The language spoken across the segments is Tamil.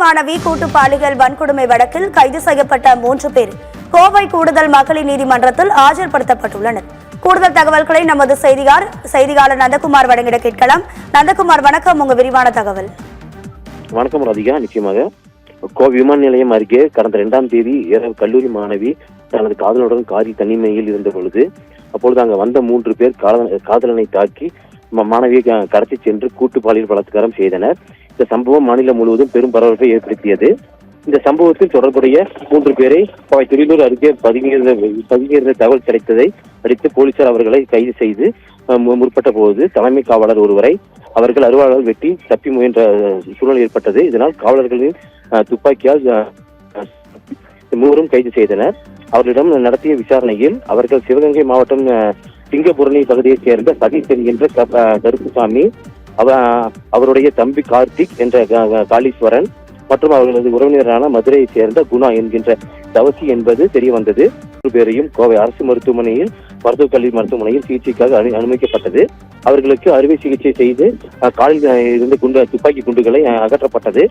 மாணவி கூட்டு பாலியல் வன்கொடுமை வழக்கில் கைது செய்யப்பட்ட 3 பேர் கோவை கூடுதல் மகளிர் நீதிமன்றத்தில் ஆஜர்படுத்தப்பட்டுள்ளனர். கூடுதல் தகவல்களை நமது செய்தியாளர் நந்தகுமார் வழங்கிட கேட்கலாம். நந்தகுமார், வணக்கம். உங்க விரிவான தகவல். வணக்கம் ராதிகா. நிச்சயமாக கோவை விமான நிலையம் அருகே கடந்த 2ஆம் தேதி இரவு கல்லூரி மாணவி தனது காதலனுடன் காரி தனிமையில் இருந்த பொழுது அப்பொழுது அங்க வந்த 3 பேர் காதலனை தாக்கி மாணவியை கடத்தி சென்று கூட்டு பாலியல் பலாத்காரம் செய்தனர். இந்த சம்பவம் மாநிலம் முழுவதும் பெரும் பரபரப்பை ஏற்படுத்தியது. இந்த சம்பவத்தில் தொடர்புடைய 3 பேரை கோவை திருநூர் அருகே பதுங்கியிருந்த தகவல் கிடைத்ததை அடுத்து போலீசார் அவர்களை கைது செய்து முற்பட்ட போது தலைமை காவலர் ஒருவரை அவர்கள் அருவாளால் வெட்டி தப்பி முயன்ற சூழல் ஏற்பட்டது. இதனால் காவலர்களின் துப்பாக்கியால் 3 கைது செய்தனர். அவர்களிடம் நடத்திய விசாரணையில் அவர்கள் சிவகங்கை மாவட்டம் சிங்கபுரணி பகுதியைச் சேர்ந்த சதீஷ் என்கின்ற கருப்புசாமி, அவருடைய தம்பி கார்த்திக் என்ற காளீஸ்வரன் மற்றும் அவர்களது உறவினரான மதுரையைச் சேர்ந்த குணா என்கின்ற தவசி என்பது தெரிய வந்தது. 3 பேரையும் கோவை அரசு மருத்துவமனையில் மருத்துவக் கல்வி மருத்துவமனையில் சிகிச்சைக்காக அனுமதிக்கப்பட்டது. அவர்களுக்கு அறுவை சிகிச்சை செய்து காலில் இருந்த துப்பாக்கி குண்டுகளை அகற்றப்பட்டது.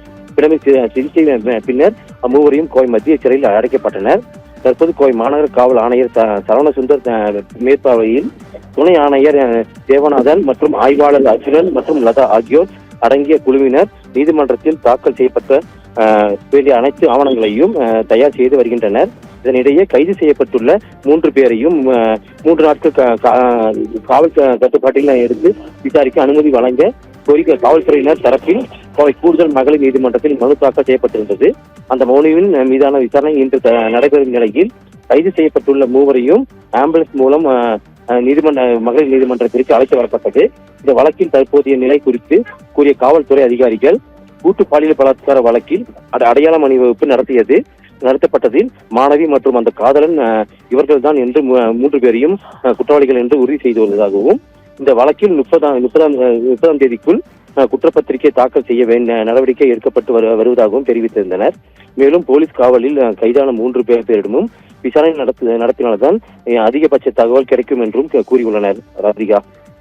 சிகிச்சை பின்னர் 3 கோவை மத்திய சிறையில் அடைக்கப்பட்டனர். தற்போது கோவை மாநகர காவல் ஆணையர் சரவணசுந்தர் மேற்பார்வையில் துணை ஆணையர் தேவநாதன் மற்றும் ஆய்வாளர் அர்ஜுனன் மற்றும் லதா ஆகியோர் அடங்கிய குழுவினர் நீதிமன்றத்தில் தாக்கல் செய்யப்பட்ட வேண்டிய அனைத்து ஆவணங்களையும் தயார் செய்து வருகின்றனர். இதனிடையே கைது செய்யப்பட்டுள்ள 3 பேரையும் 3 நாட்கள் காவல் கட்டுப்பாட்டில் எடுத்து விசாரிக்க அனுமதி வழங்க கோரிக்கை காவல்துறையினர் தரப்பில் கோவை கூடுதல் மகளிர் நீதிமன்றத்தில் மனு தாக்கல் செய்யப்பட்டிருந்தது. அந்த மனுவின் மீதான விசாரணை இன்று நடைபெறும் நிலையில் கைது செய்யப்பட்டுள்ள 3 ஆம்புலன்ஸ் மூலம் மகளிர் நீதிமன்றத்திற்கு அழைத்து வரப்பட்டது. இந்த வழக்கின் தற்போதைய நிலை குறித்து கூறிய காவல்துறை அதிகாரிகள் கூட்டு பாலியல் பலாத்கார வழக்கில் அடையாளம் அணிவகுப்பு நடத்தப்பட்டதில் மாணவி மற்றும் அந்த காதலன் இவர்கள்தான் என்று 3 பேரையும் குற்றவாளிகள் என்று உறுதி செய்து வருவதாகவும் இந்த வழக்கில் 30ஆம் தேதிக்குள் குற்றப்பத்திரிகை தாக்கல் செய்ய வேண்டிய நடவடிக்கை எடுக்கப்பட்டு வருவதாகவும் தெரிவித்திருந்தனர். மேலும் போலீஸ் காவலில் கைதான 3 பேரிடமும் விசாரணை நடத்தினால்தான் அதிகபட்ச தகவல் கிடைக்கும் என்றும் கூறியுள்ளனர். ராதிகா.